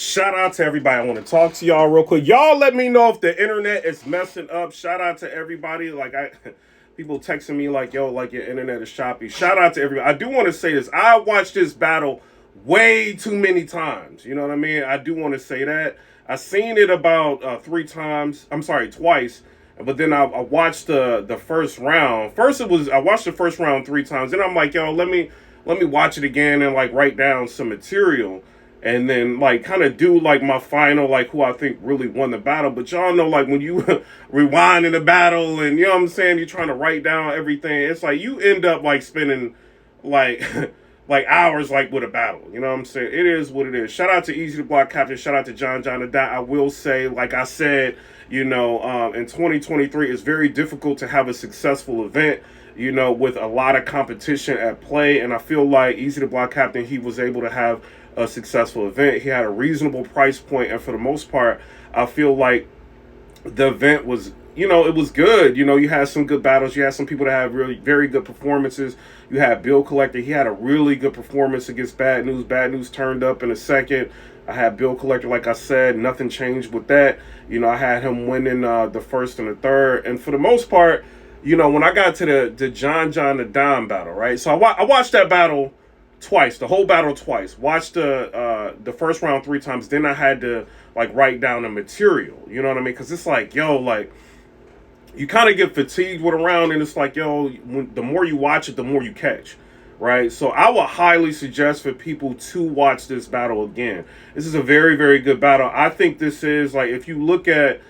Shout out to everybody. I want to talk to y'all real quick. Y'all let me know if the internet is messing up. Shout out to everybody. People texting me like, yo, like your internet is choppy. Shout out to everybody. I do want to say this. I watched this battle way too many times. You know what I mean? I do want to say that. I seen it about three times. I'm sorry, twice. But then I watched the first round. I watched the first round three times. Then I'm like, yo, let me watch it again and like write down some material and then like kind of do like my final, like who I think really won the battle. But y'all know, like when you rewind in the battle and you know what I'm saying, you're trying to write down everything, it's like you end up like spending like like hours like with a battle. You know what I'm saying? It is what it is. Shout out to Eazy the Block Captain. Shout out to John the Dot. I will say, like I said, in 2023, it's very difficult to have a successful event, with a lot of competition at play. And I feel like Eazy the Block Captain, he was able to have a successful event. He had a reasonable price point, and for the most part, I feel like the event was, it was good. You had some good battles. You had some people that had really very good performances. You had Bill Collector. He had a really good performance against Bad News. Bad News turned up in a second. I had Bill Collector, like I said, nothing changed with that. I had him winning the first and the third. And for the most part, when I got to the John the Dime battle, right? So I watched that battle twice, the whole battle twice. Watched the first round three times. Then I had to like write down the material. You know what I mean? Because it's like, yo, like you kind of get fatigued with a round, and it's like, yo, the more you watch it, the more you catch, right? So I would highly suggest for people to watch this battle again. This is a very, very good battle. I think this is like, if you look at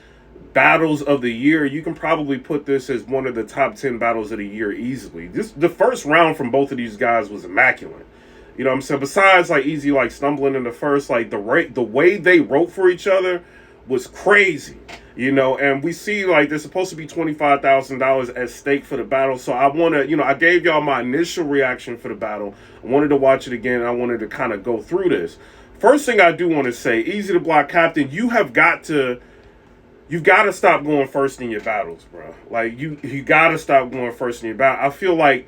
battles of the year, you can probably put this as one of the top 10 battles of the year easily. The first round from both of these guys was immaculate. You know what I'm saying? Besides like Eazy like stumbling in the first, like the way they wrote for each other was crazy. And we see like there's supposed to be $25,000 at stake for the battle. So I want to, I gave y'all my initial reaction for the battle. I wanted to watch it again. I wanted to kind of go through this. First thing I do want to say, Eazy the Block Captain, you've got to stop going first in your battles, bro. Like you got to stop going first in your battle. I feel like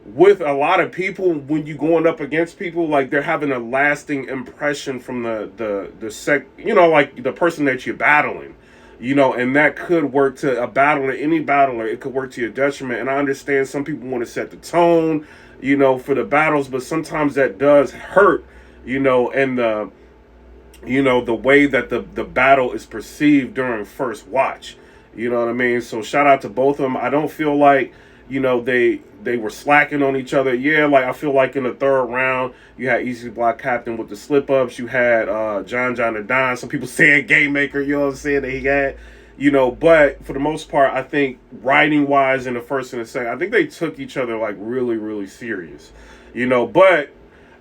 with a lot of people, when you going up against people, like they're having a lasting impression from like the person that you're battling, and that could work to a battler, any battler. It could work to your detriment. And I understand some people want to set the tone, for the battles, but sometimes that does hurt, and the way that the battle is perceived during first watch. You know what I mean? So shout out to both of them. I don't feel like, they were slacking on each other. Yeah, like I feel like in the third round, you had Eazy Block Captain with the slip ups. You had John the Don. Some people saying game maker, you know what I'm saying, that he had. But for the most part, I think writing wise in the first and the second, I think they took each other like really, really serious. But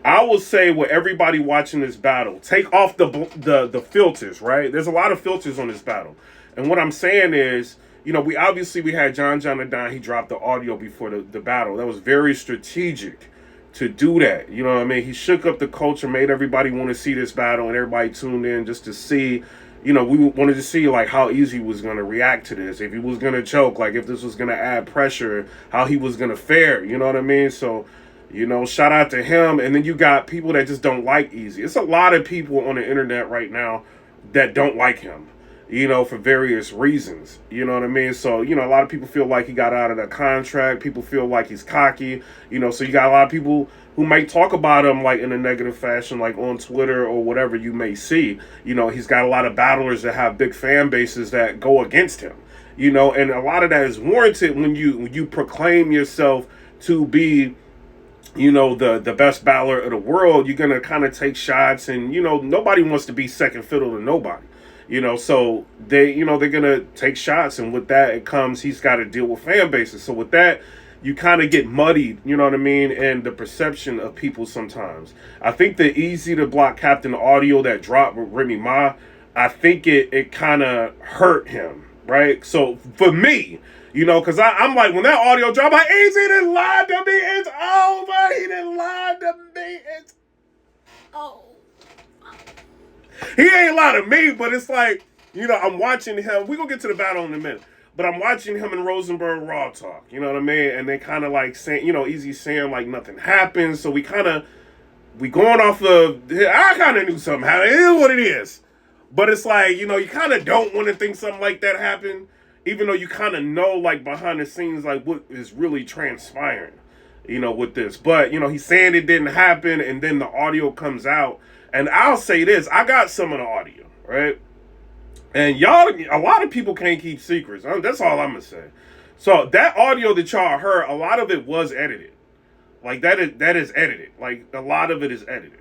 I will say with everybody watching this battle, take off the filters, right? There's a lot of filters on this battle. And what I'm saying is, we had John the Don. He dropped the audio before the battle. That was very strategic to do that. You know what I mean? He shook up the culture, made everybody want to see this battle, and everybody tuned in just to see. We wanted to see like how Eazy was going to react to this, if he was going to choke, like if this was going to add pressure, how he was going to fare. You know what I mean? So, shout out to him. And then you got people that just don't like Eazy. It's a lot of people on the internet right now that don't like him, for various reasons. You know what I mean? So, a lot of people feel like he got out of the contract. People feel like he's cocky, so you got a lot of people who might talk about him like in a negative fashion, like on Twitter or whatever you may see. He's got a lot of battlers that have big fan bases that go against him, and a lot of that is warranted when you proclaim yourself to be, the best battler of the world. You're going to kind of take shots, and, nobody wants to be second fiddle to nobody. So they're going to take shots, and with that, it comes, he's got to deal with fan bases. So with that, you kind of get muddied, you know what I mean, and the perception of people sometimes. I think the Eazy the Block Captain audio that dropped with Remy Ma, I think it kind of hurt him, right? So for me, because I'm like, when that audio dropped, I'm like, Eazy didn't lie to me, it's over, he didn't lie to me, it's over. He ain't lie to me, but it's like, I'm watching him. We're going to get to the battle in a minute. But I'm watching him and Rosenberg Raw talk. You know what I mean? And they kind of like saying, Eazy saying like nothing happened. So we kind of we going off of, I kind of knew something happened. It is what it is. But it's like, you kind of don't want to think something like that happened, even though you kind of know, like, behind the scenes, like, what is really transpiring, with this. But, he's saying it didn't happen, and then the audio comes out. And I'll say this, I got some of the audio, right? And y'all, a lot of people can't keep secrets. That's all I'm going to say. So that audio that y'all heard, a lot of it was edited. Like, that is edited. Like, a lot of it is edited.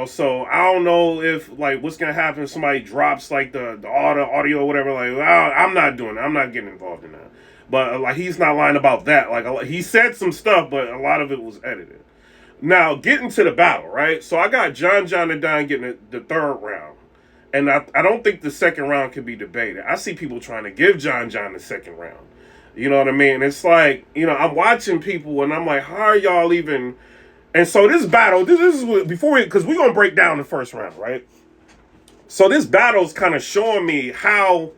So I don't know if, like, what's going to happen if somebody drops, like, the audio or whatever. Like, I'm not doing that. I'm not getting involved in that. But, like, he's not lying about that. Like, he said some stuff, but a lot of it was edited. Now, getting to the battle, right? So I got John and Don getting the third round. And I don't think the second round can be debated. I see people trying to give John the second round. You know what I mean? It's like, I'm watching people and I'm like, how are y'all even... And so this battle, this is before because we're going to break down the first round, right? So this battle's kind of showing me how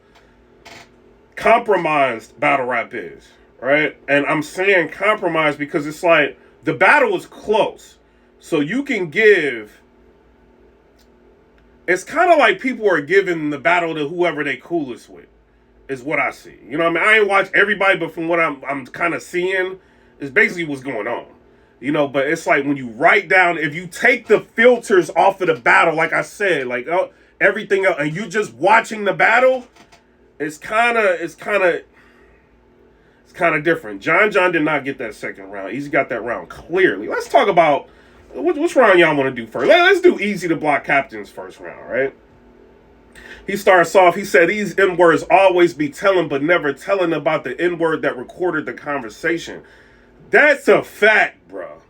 compromised battle rap is, right? And I'm saying compromised because it's like the battle is close. So you can give... It's kind of like people are giving the battle to whoever they coolest with, is what I see. You know what I mean? I ain't watched everybody, but from what I'm kind of seeing, is basically what's going on. But it's like when you write down, if you take the filters off of the battle, like I said, like everything else, and you just watching the battle, it's kind of different. John did not get that second round. Eazy got that round clearly. Let's talk about which round y'all want to do first. Let's do Eazy to Block Captain's first round, right? He starts off, he said, these N-words always be telling, but never telling about the N-word that recorded the conversation. That's a fact, bro.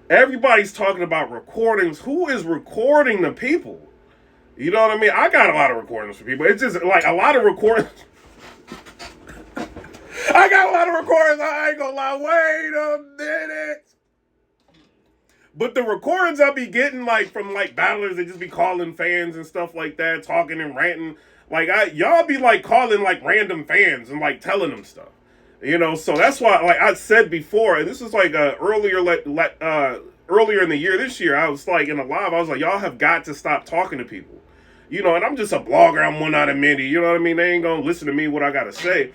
Everybody's talking about recordings. Who is recording the people? You know what I mean? I got a lot of recordings for people. It's just like a lot of recordings. I got a lot of recordings. I ain't gonna lie. Wait a minute. But the recordings I be getting, like, from, like, battlers that just be calling fans and stuff like that, talking and ranting. Like, y'all be, like, calling, like, random fans and, like, telling them stuff. So that's why, like I said before, and this is, like, earlier in the year, this year, I was, like, in a live, I was like, y'all have got to stop talking to people. And I'm just a blogger, I'm one out of many, you know what I mean? They ain't gonna listen to me, what I gotta say.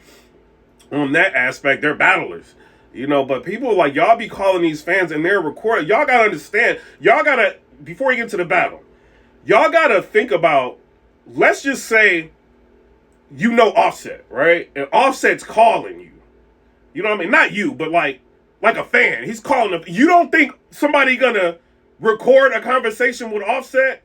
On that aspect, they're battlers. But people like y'all be calling these fans and they're recording. Y'all gotta understand. Y'all gotta, before you get to the battle, y'all gotta think about, let's just say, Offset, right? And Offset's calling you. You know what I mean? Not you, but like a fan. He's calling them. You don't think somebody gonna record a conversation with Offset?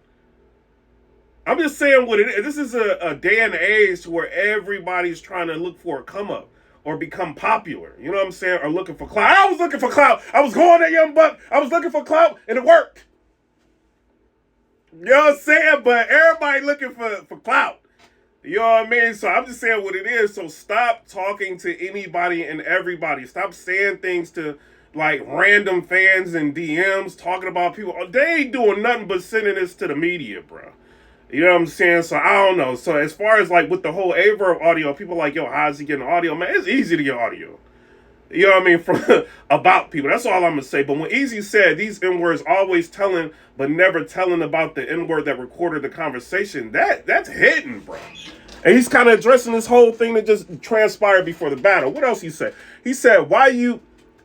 I'm just saying what it is. This is a day and age where everybody's trying to look for a come up. Or become popular, you know what I'm saying? Or looking for clout. I was looking for clout. I was going at Young Buck. I was looking for clout, and it worked. You know what I'm saying? But everybody looking for clout. You know what I mean? So I'm just saying what it is. So stop talking to anybody and everybody. Stop saying things to, like, random fans and DMs, talking about people. They ain't doing nothing but sending this to the media, bro. You know what I'm saying? So I don't know. So as far as, like, with the whole Averb audio, people like, yo, how's he getting audio? Man, it's easy to get audio. You know what I mean? From about people. That's all I'm going to say. But when Eazy said these N-words always telling, but never telling about the N-word that recorded the conversation, that's hidden, bro. And he's kind of addressing this whole thing that just transpired before the battle. What else he said? He said, why you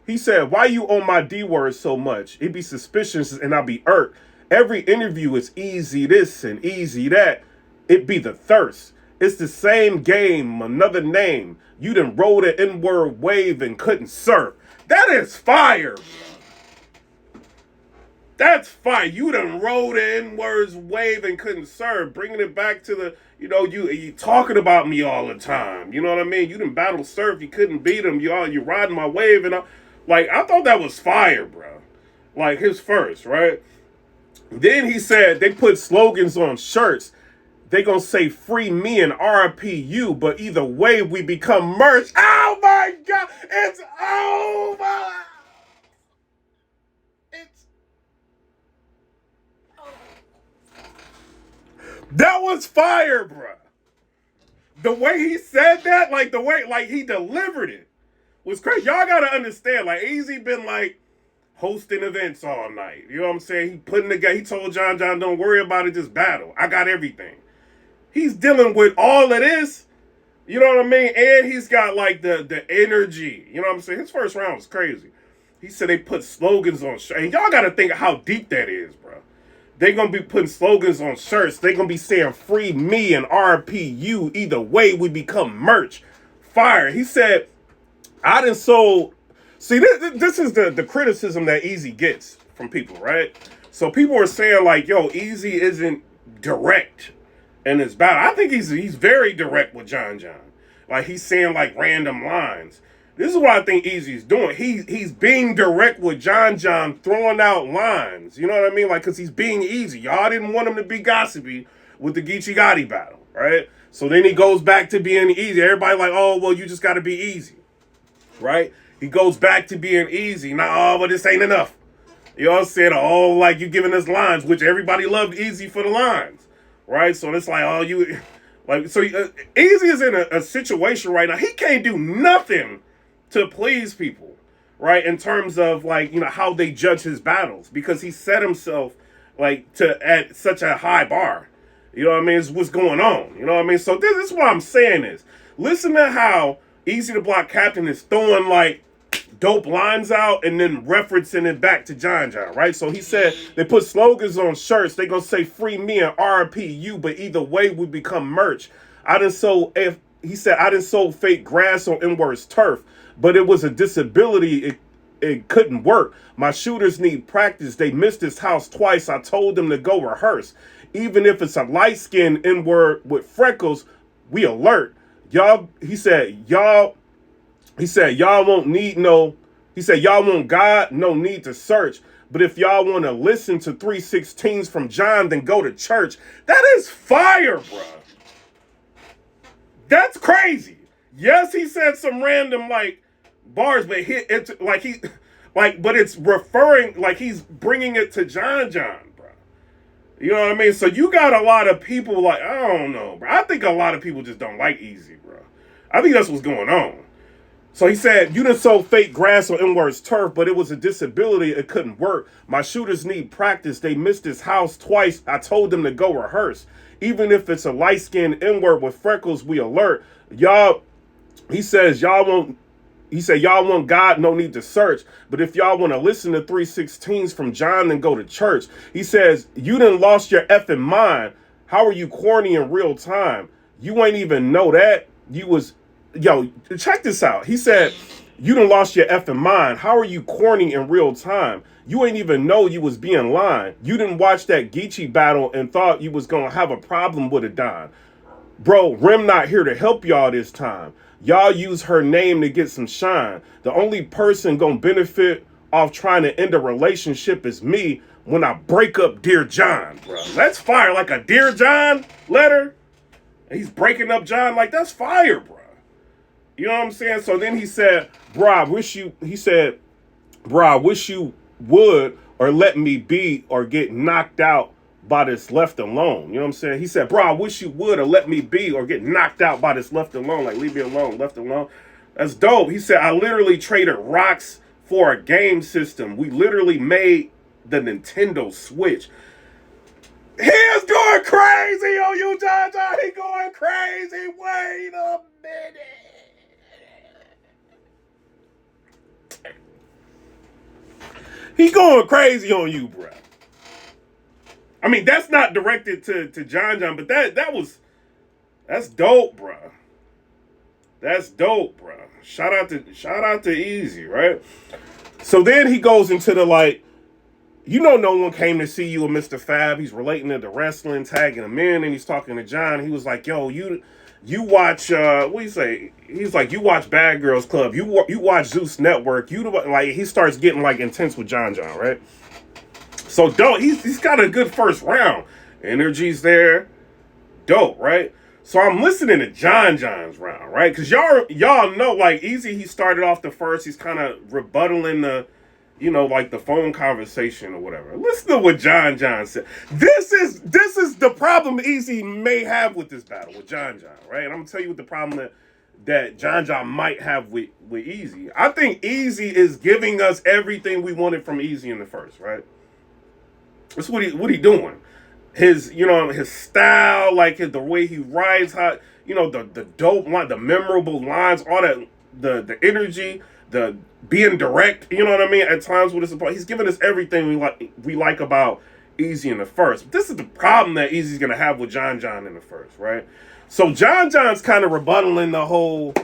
on my D-words so much? It be suspicious and I'll be irked. Every interview is Eazy this and Eazy that. It be the thirst. It's the same game, another name. You done rode an N-word wave and couldn't surf. That is fire, bro. That's fire. You done rode an N-words wave and couldn't surf. Bringing it back to the, you talking about me all the time. You know what I mean? You done battle surf. You couldn't beat him. You riding my wave. And I thought that was fire, bro. Like his first, right? Then he said they put slogans on shirts. They gonna say free me and RIP, but either way we become merch. Oh my God, it's over. That was fire, bro. The way he said that, like the way, like he delivered it was crazy. Y'all gotta understand, like Eazy been like, hosting events all night. You know what I'm saying? He told John, don't worry about it, just battle. I got everything. He's dealing with all of this. You know what I mean? And he's got like the energy. You know what I'm saying? His first round was crazy. He said they put slogans on shirts. And y'all got to think of how deep that is, bro. They're going to be putting slogans on shirts. They're going to be saying free me and RPU. Either way, we become merch. Fire. He said, I done sold. See, this is the criticism that Eazy gets from people, right? So people are saying like, yo, Eazy isn't direct in his battle. I think he's very direct with John. Like he's saying like random lines. This is what I think Eazy's doing. He's being direct with John, throwing out lines. You know what I mean? Like, because he's being Eazy. Y'all didn't want him to be gossipy with the Geechee Gotti battle, right? So then he goes back to being Eazy. Everybody like, oh, well, you just got to be Eazy, right? He goes back to being Eazy. Nah, but this ain't enough. You know what I'm saying? Oh, like you giving us lines, which everybody loved Eazy for the lines, right? So it's like, oh, you... Like, so Eazy is in a situation right now. He can't do nothing to please people, right? In terms of like, you know, how they judge his battles, because he set himself like at such a high bar. You know what I mean? It's what's going on. You know what I mean? So this is what I'm saying is, listen to how Eazy the Block Captain is throwing like dope lines out and then referencing it back to John, right? So he said they put slogans on shirts. They gonna say free me and RPU, but either way we become merch. He said I done sold fake grass on N-Word's turf, but it was a disability. It couldn't work. My shooters need practice. They missed this house twice. I told them to go rehearse. Even if it's a light-skinned N-Word with freckles, we alert. He said, y'all won't need no, he said, y'all want God, no need to search. But if y'all want to listen to 316s from John, then go to church. That is fire, bro. That's crazy. Yes, he said some random like bars, but but it's referring, like he's bringing it to John, bro. You know what I mean? So you got a lot of people like, I don't know, bro. I think a lot of people just don't like Eazy, bro. I think that's what's going on. So he said, you done sold fake grass on N-Word's turf, but it was a disability. It couldn't work. My shooters need practice. They missed this house twice. I told them to go rehearse. Even if it's a light-skinned N-Word with freckles, we alert. He said, y'all want God, no need to search. But if y'all want to listen to 316s from John, then go to church. He says, you done lost your effing mind. How are you corny in real time? You ain't even know that. Yo, check this out. He said, you done lost your effing mind. How are you corny in real time? You ain't even know you was being lying. You didn't watch that Geechee battle and thought you was going to have a problem with a Don. Bro, Rim not here to help y'all this time. Y'all use her name to get some shine. The only person going to benefit off trying to end a relationship is me when I break up Dear John, bro. That's fire. Like a Dear John letter. And he's breaking up John. Like, that's fire, bro. You know what I'm saying? So then he said, bro, I wish you would or let me be or get knocked out by this left alone. You know what I'm saying? He said, bro, I wish you would or let me be or get knocked out by this left alone. Like, leave me alone, left alone. That's dope. He said, I literally traded rocks for a game system. We literally made the Nintendo Switch. He is going crazy on you, John. He going crazy. Wait a minute. He going crazy on you, bro. I mean, that's not directed to John, but that's dope, bro. That's dope, bro. Shout out to Eazy, right? So then he goes into the like, you know, no one came to see you with Mr. Fab. He's relating to the wrestling, tagging him in, and he's talking to John. He was like, yo, you watch, what do you say? He's like, you watch Bad Girls Club. You watch Zeus Network. Like, he starts getting, like, intense with John, right? So, dope. He's got a good first round. Energy's there. Dope, right? So, I'm listening to John's round, right? Because y'all know, like, Eazy, he started off the first. He's kind of rebuttaling the, you know, like the phone conversation or whatever. Listen to what John said. This is the problem Eazy may have with this battle with John, right? And I'm gonna tell you what the problem that that John might have with Eazy. I think Eazy is giving us everything we wanted from Eazy in the first, right? That's what he doing. His his style, like the way he writes, how the dope line, the memorable lines, all that, the energy, the being direct. You know what I mean? At times with his, he's giving us everything we like about Eazy in the first. But this is the problem that Eazy's gonna have with John in the first, right? So John's kind of rebuttaling the whole,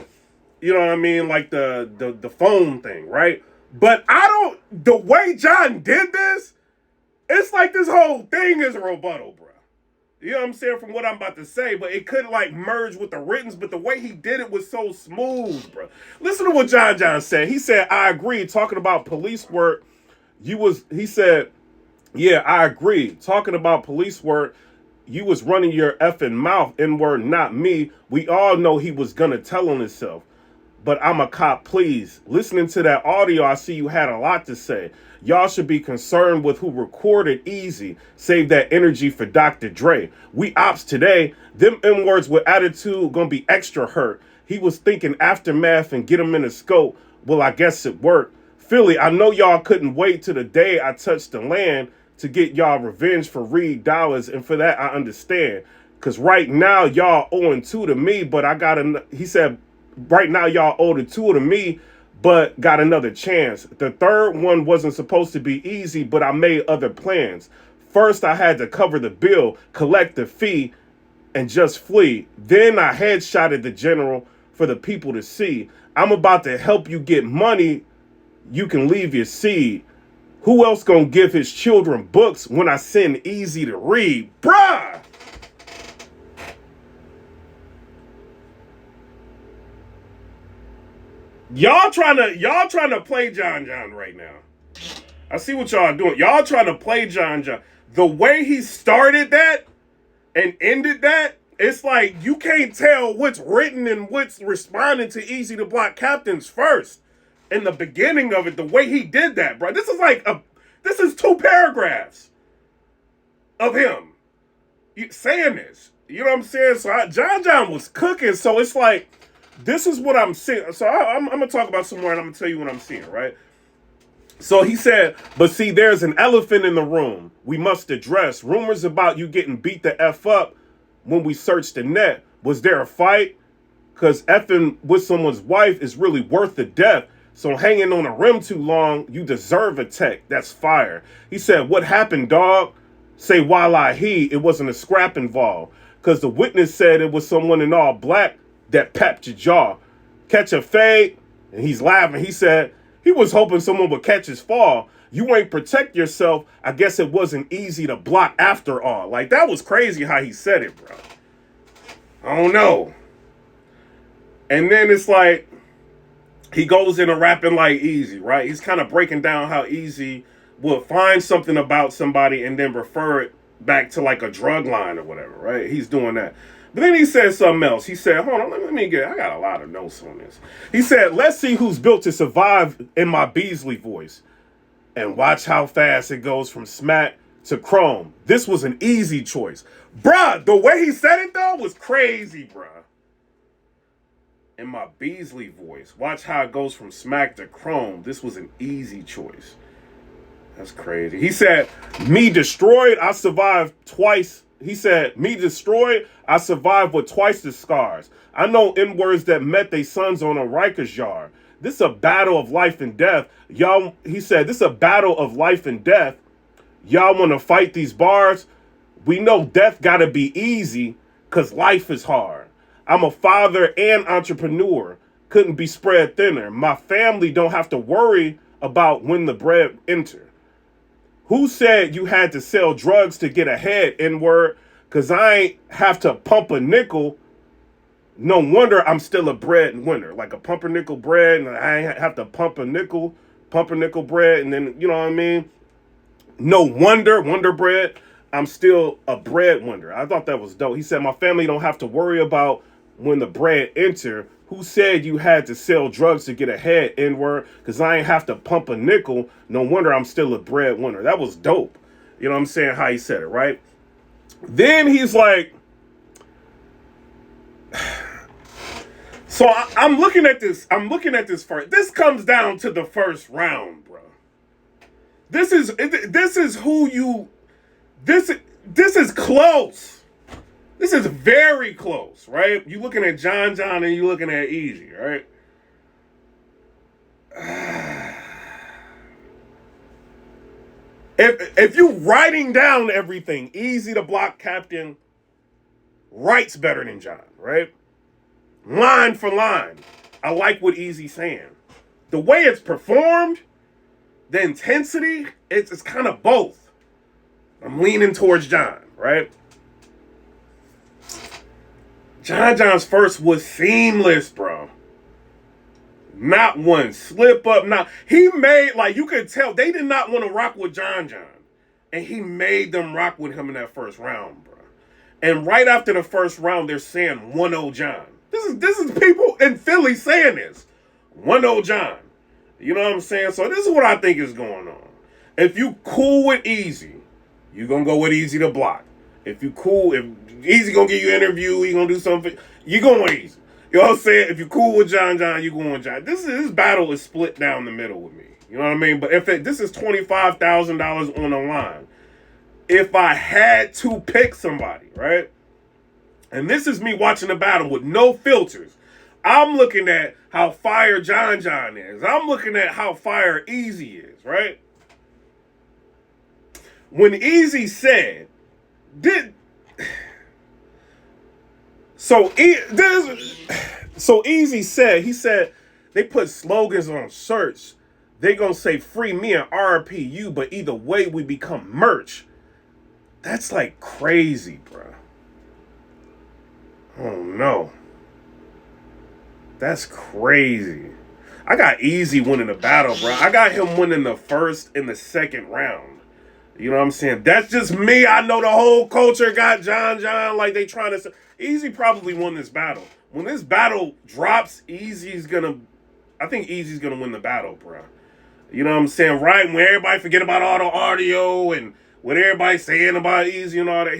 you know what I mean, like the phone thing, right? But the way John did this, it's like this whole thing is a rebuttal, bro. You know what I'm saying, from what I'm about to say, but it couldn't like merge with the writtens, but the way he did it was so smooth, bro. Listen to what John said. He said, I agree, talking about police work, he said, yeah, I agree. Talking about police work, you was running your effing mouth, N-word, not me. We all know he was gonna tell on himself. But I'm a cop, please. Listening to that audio, I see you had a lot to say. Y'all should be concerned with who recorded Eazy. Save that energy for Dr. Dre. We ops today, them N-words with attitude gonna be extra hurt. He was thinking aftermath and get him in the scope. Well, I guess it worked. Philly, I know y'all couldn't wait till the day I touched the land to get y'all revenge for Reed dollars, and for that I understand. Cause right now y'all owing 2 to me, but he said, right now y'all owe the 2 to me, but got another chance. The third one wasn't supposed to be easy, but I made other plans. First I had to cover the bill, collect the fee, and just flee. Then I headshotted the general for the people to see. I'm about to help you get money, you can leave your seed. Who else gonna give his children books when I send Eazy to read? Bruh! Y'all trying to play John right now. I see what y'all doing. Y'all trying to play John. The way he started that and ended that, it's like you can't tell what's written and what's responding to Eazy the Block Captains first. In the beginning of it, the way he did that, bro. This is 2 paragraphs of him saying this. You know what I'm saying? So John was cooking. So it's like, this is what I'm seeing. So I'm going to talk about some more, and I'm going to tell you what I'm seeing, right? So he said, but see, there's an elephant in the room we must address. Rumors about you getting beat the F up when we searched the net. Was there a fight? Because effing with someone's wife is really worth the death. So hanging on a rim too long, you deserve a tech. That's fire. He said, what happened, dog? Say, it wasn't a scrap involved. Because the witness said it was someone in all black that papped your jaw. Catch a fade? And he's laughing. He said, he was hoping someone would catch his fall. You ain't protect yourself. I guess it wasn't easy to block after all. Like, that was crazy how he said it, bro. I don't know. And then it's like, he goes into rapping like Eazy, right? He's kind of breaking down how Eazy will find something about somebody and then refer it back to like a drug line or whatever, right? He's doing that. But then he said something else. He said, hold on, I got a lot of notes on this. He said, let's see who's built to survive in my Beasley voice. And watch how fast it goes from smack to chrome. This was an easy choice. Bruh, the way he said it though was crazy, bruh. In my Beasley voice. Watch how it goes from smack to chrome. This was an easy choice. That's crazy. He said, me destroyed, I survived twice. He said, me destroyed, I survived with twice the scars. I know N-words that met they sons on a Rikers yard. This is a battle of life and death. He said, this is a battle of life and death. Y'all want to fight these bars? We know death gotta be easy, cause life is hard. I'm a father and entrepreneur. Couldn't be spread thinner. My family don't have to worry about when the bread enter. Who said you had to sell drugs to get ahead, N-word? Because I ain't have to pump a nickel. No wonder I'm still a breadwinner. Like a pumpernickel bread, and I ain't have to pump a nickel bread, and then, you know what I mean? No wonder, Wonder Bread, I'm still a breadwinner. I thought that was dope. He said, my family don't have to worry about when the bread enter. Who said you had to sell drugs to get ahead, N-word? Because I ain't have to pump a nickel. No wonder I'm still a breadwinner. That was dope. You know what I'm saying? How he said it, right? Then he's like, So I'm looking at this. I'm looking at this first. This comes down to the first round, bro. This is who you. This is close. This is very close, right? You looking at John and you looking at Eazy, right? If you writing down everything, Eazy the block captain writes better than John, right? Line for line. I like what Eazy's saying. The way it's performed, the intensity, it's kind of both. I'm leaning towards John, right? John's first was seamless, bro. Not one slip up. Not he made, like, you could tell they did not want to rock with John, and he made them rock with him in that first round, bro. And right after the first round, they're saying 1-0 John. This is people in Philly saying this. 1-0 John. You know what I'm saying? So this is what I think is going on. If you cool with Eazy, you gonna go with Eazy to block. If you cool, if Eazy gonna give you an interview, he gonna do something, you going with Eazy. You know what I'm saying? If you cool with John, you going with John. This battle is split down the middle with me. You know what I mean? But if this is $25,000 on the line, if I had to pick somebody, right? And this is me watching the battle with no filters. I'm looking at how fire John is. I'm looking at how fire Eazy is, right? When Eazy said, Eazy said, he said, they put slogans on shirts. They gonna say free me and RPU, but either way we become merch. That's like crazy, bro. Oh no. That's crazy. I got Eazy winning the battle, bro. I got him winning the first and the second round. You know what I'm saying? That's just me. I know the whole culture got John like they trying to say. Eazy probably won this battle. When this battle drops, I think Eazy's gonna win the battle, bro. You know what I'm saying? Right when everybody forget about all the audio and what everybody's saying about Eazy and all that,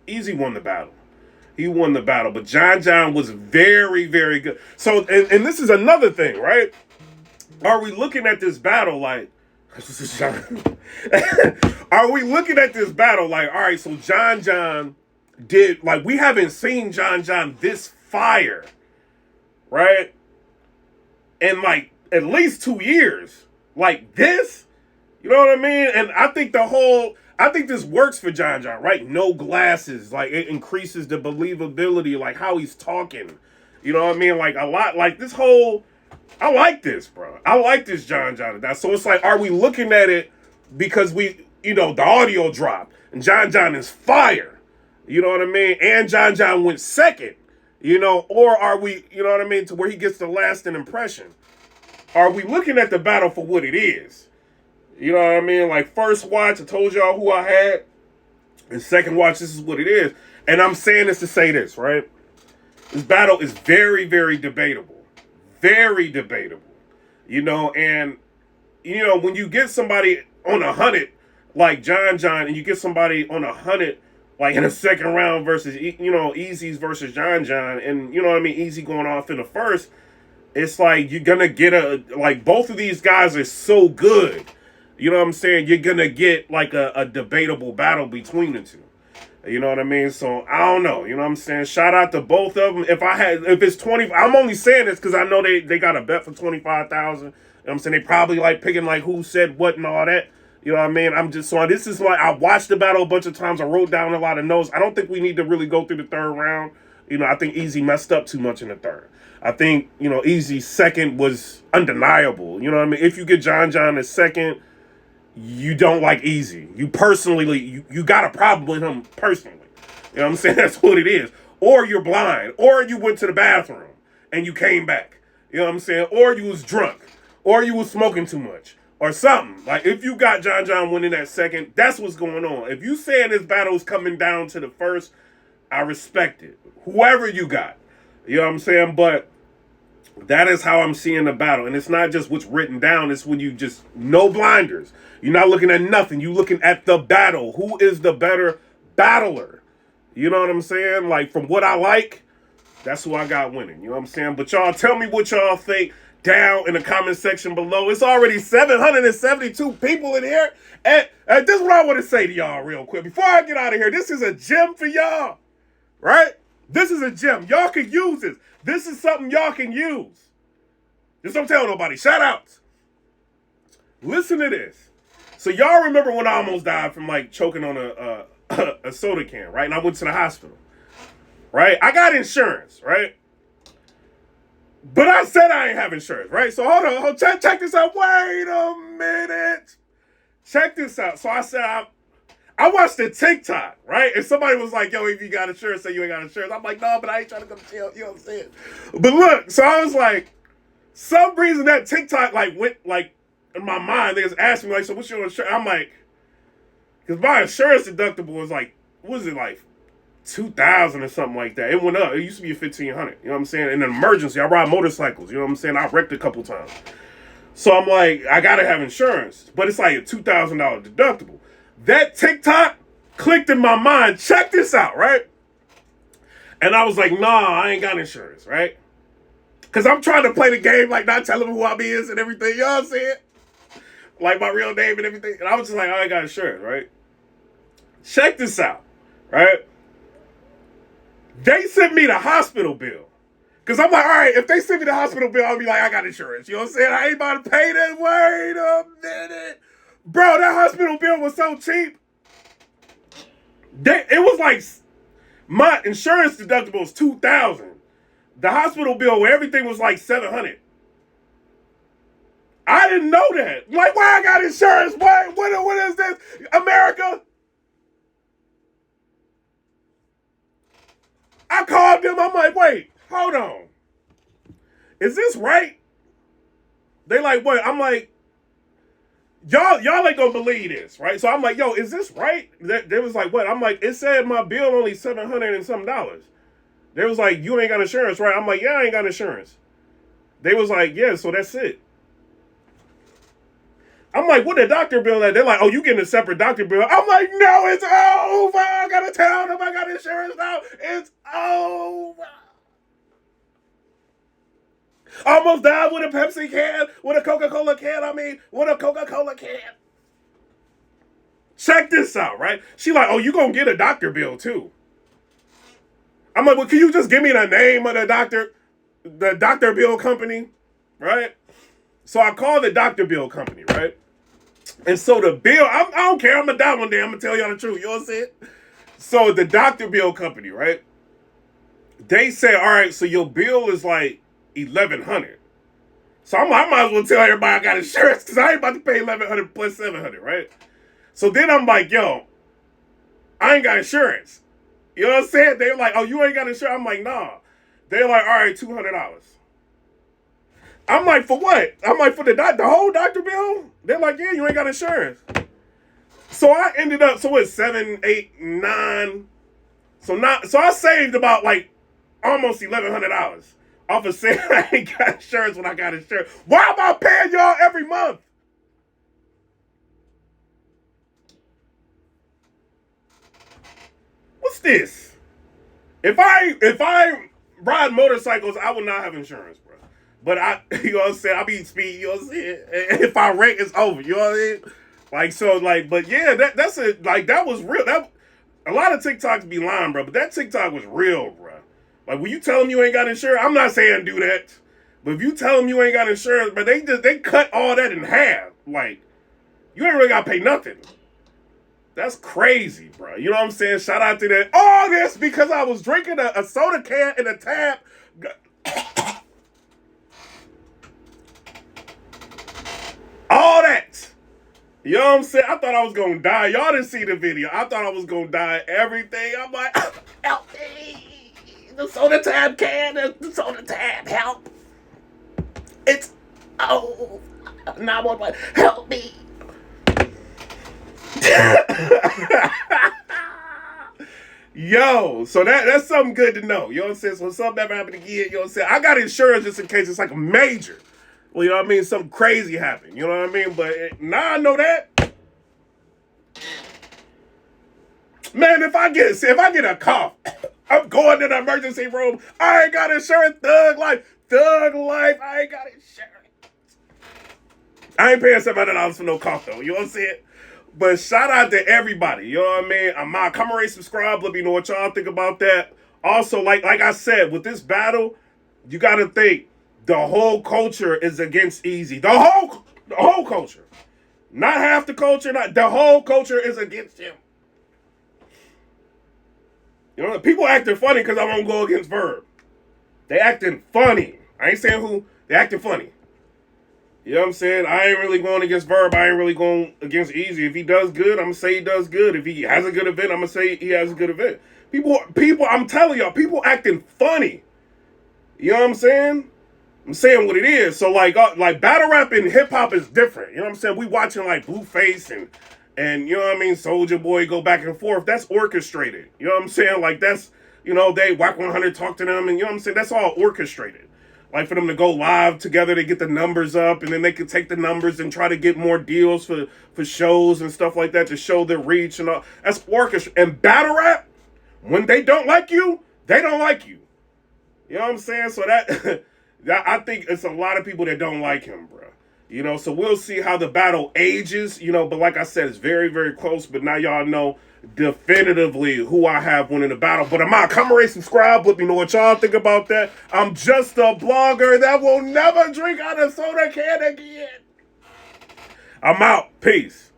Eazy won the battle. He won the battle, but John was very, very good. So, and this is another thing, right? Are we looking at this battle like, are we looking at this battle like, all right, so John did, like, we haven't seen John this fire, right? In like at least 2 years. Like this, you know what I mean? And I think this works for John, right? No glasses. Like, it increases the believability, like how he's talking. You know what I mean? Like, a lot, like this whole, I like this, bro. I like this John. So it's like, are we looking at it because the audio dropped and John is fire? You know what I mean? And John went second, or are we, you know what I mean, to where he gets the lasting impression? Are we looking at the battle for what it is? You know what I mean? Like, first watch, I told y'all who I had. And second watch, this is what it is. And I'm saying this to say this, right? This battle is very, very debatable. Very debatable. And, when you get somebody on 100, like John, and you get somebody on 100, like in the second round versus, Eazy's versus John, and, you know what I mean, Eazy going off in the first, it's like you're going to get like, both of these guys are so good. You know what I'm saying? You're going to get like a debatable battle between the two. You know what I mean? So I don't know. You know what I'm saying? Shout out to both of them. If it's 20, I'm only saying this because I know they got a bet for 25,000. You know what I'm saying? They probably like picking like who said what and all that. You know what I mean? This is like, I watched the battle a bunch of times. I wrote down a lot of notes. I don't think we need to really go through the third round. I think Eazy messed up too much in the third. I think, Eazy's second was undeniable. You know what I mean? If you get John as second, you don't like Eazy. You personally, you got a problem with him personally. You know what I'm saying? That's what it is. Or you're blind. Or you went to the bathroom and you came back. You know what I'm saying? Or you was drunk. Or you was smoking too much. Or something. Like, if you got John winning that second, that's what's going on. If you saying this battle is coming down to the first, I respect it. Whoever you got. You know what I'm saying? But that is how I'm seeing the battle. And it's not just what's written down. It's when you just, no blinders. You're not looking at nothing. You're looking at the battle. Who is the better battler? You know what I'm saying? Like, from what I like, That's who I got winning. You know what I'm saying? But y'all tell me what y'all think down in the comment section below. It's already 772 people in here. And this is what I want to say to y'all real quick. Before I get out of here, this is a gem for y'all. Right? This is a gem. Y'all can use this. This is something y'all can use. Just don't tell nobody. Shout outs. Listen to this. So y'all remember when I almost died from like choking on a soda can, right? And I went to the hospital. Right? I got insurance, right? But I said I ain't have insurance, right? So hold on, check this out. Wait a minute. Check this out. So I said, I watched the TikTok, right? And somebody was like, yo, if you got insurance, say you ain't got insurance. I'm like, no, but I ain't trying to go to jail. You know what I'm saying? But look, so I was like, some reason that TikTok like went like in my mind. They was asking me like, so what's your insurance? I'm like, because my insurance deductible was like, what was it like? 2,000 or something like that. It went up. It used to be 1,500. You know what I'm saying? In an emergency, I ride motorcycles. You know what I'm saying? I wrecked a couple times. So I'm like, I gotta have insurance, but it's like a $2,000 deductible. That TikTok clicked in my mind. Check this out, right? And I was like, nah, I ain't got insurance, right? Because I'm trying to play the game, like not telling who I is and everything. You know what I'm saying? Like my real name and everything. And I was just like, I ain't got insurance, right? Check this out, right? They sent me the hospital bill. Because I'm like, all right, if they send me the hospital bill, I'll be like, I got insurance. You know what I'm saying? I ain't about to pay that. Wait a minute. Bro, that hospital bill was so cheap. It was like, my insurance deductible was $2,000. The hospital bill where everything was like $700. I didn't know that. Like, why I got insurance? What is this? America? I called them. I'm like, wait, hold on. Is this right? They like, what? I'm like, y'all ain't gonna believe this, right? So I'm like, yo, is this right? They was like, what? I'm like, it said my bill only $700 and some dollars. They was like, you ain't got insurance, right? I'm like, yeah, I ain't got insurance. They was like, yeah, so that's it. I'm like, what the doctor bill at? They're like, oh, you getting a separate doctor bill. I'm like, no, it's over. I gotta tell them I got insurance now. It's over. Almost died with a Pepsi can, with a Coca-Cola can, with a Coca-Cola can. Check this out, right? She like, oh, you gonna get a doctor bill too. I'm like, well, can you just give me the name of the doctor bill company, right? So I called the doctor bill company, right? And so the bill, I don't care, I'm gonna die one day, I'm gonna tell y'all the truth, you know what I'm saying? So the doctor bill company, right? They say, all right, so your bill is like $1,100. So I might as well tell everybody I got insurance because I ain't about to pay $1,100 plus $700, right? So then I'm like, yo, I ain't got insurance. You know what I'm saying? They were like, oh, you ain't got insurance? I'm like, nah. They're like, all right, $200. I'm like, for what? I'm like, for the whole doctor bill? They're like, yeah, you ain't got insurance. So I ended up, so it's 7, 8, 9. So I saved about like almost $1,100 off of saying I ain't got insurance when I got insurance. Why am I paying y'all every month? What's this? If I ride motorcycles, I will not have insurance, bro. But you know what I'm saying? I be speed, you know what I'm saying? If I wreck, it's over, you know what I mean? Like, so, like, but yeah, that's it. Like, that was real. A lot of TikToks be lying, bro, but that TikTok was real, bro. Like, when you tell them you ain't got insurance, I'm not saying do that. But if you tell them you ain't got insurance, but they cut all that in half. Like, you ain't really got to pay nothing. That's crazy, bro. You know what I'm saying? Shout out to that. All this because I was drinking a soda can in a tap. All that. You know what I'm saying? I thought I was going to die. Y'all didn't see the video. I thought I was going to die. Everything. I'm like, help me. The soda tab can. The soda tab. Help. It's, oh, 911. Help me. Yo, so that's something good to know. You know what I'm saying? So when something ever happened again, you know what I'm saying? I got insurance just in case it's like a major. Well, you know what I mean? Something crazy happened. You know what I mean? But now I know that. Man, if I get a cough, I'm going to the emergency room. I ain't got insurance. Thug life. Thug life. I ain't got insurance. I ain't paying $700 for no cough though. You know what I'm saying? But shout out to everybody. You know what I mean? Come rate, subscribe. Let me know what y'all think about that. Also, like I said, with this battle, you got to think the whole culture is against Eazy. The whole culture. Not half the culture. Not the whole culture is against him. You know, people acting funny because I won't go against Verb. They acting funny. I ain't saying who. They acting funny. You know what I'm saying? I ain't really going against Verb. I ain't really going against Eazy. If he does good, I'm going to say he does good. If he has a good event, I'm going to say he has a good event. People, I'm telling y'all, people acting funny. You know what I'm saying? I'm saying what it is. So like battle rap and hip hop is different. You know what I'm saying? We watching like Blueface and you know what I mean, Soulja Boy go back and forth. That's orchestrated. You know what I'm saying? Like that's, you know, they Whack 100 talk to them and you know what I'm saying? That's all orchestrated. Like for them to go live together to get the numbers up, and then they can take the numbers and try to get more deals for shows and stuff like that to show their reach and all. That's orchestra. And battle rap, when they don't like you, they don't like you. You know what I'm saying? So that I think it's a lot of people that don't like him, bro. You know, so we'll see how the battle ages, you know, but like I said, it's very, very close. But now y'all know definitively who I have winning the battle. But I'm out. Come rate, subscribe. Let me know what y'all think about that. I'm just a blogger that will never drink out of soda can again. I'm out. Peace.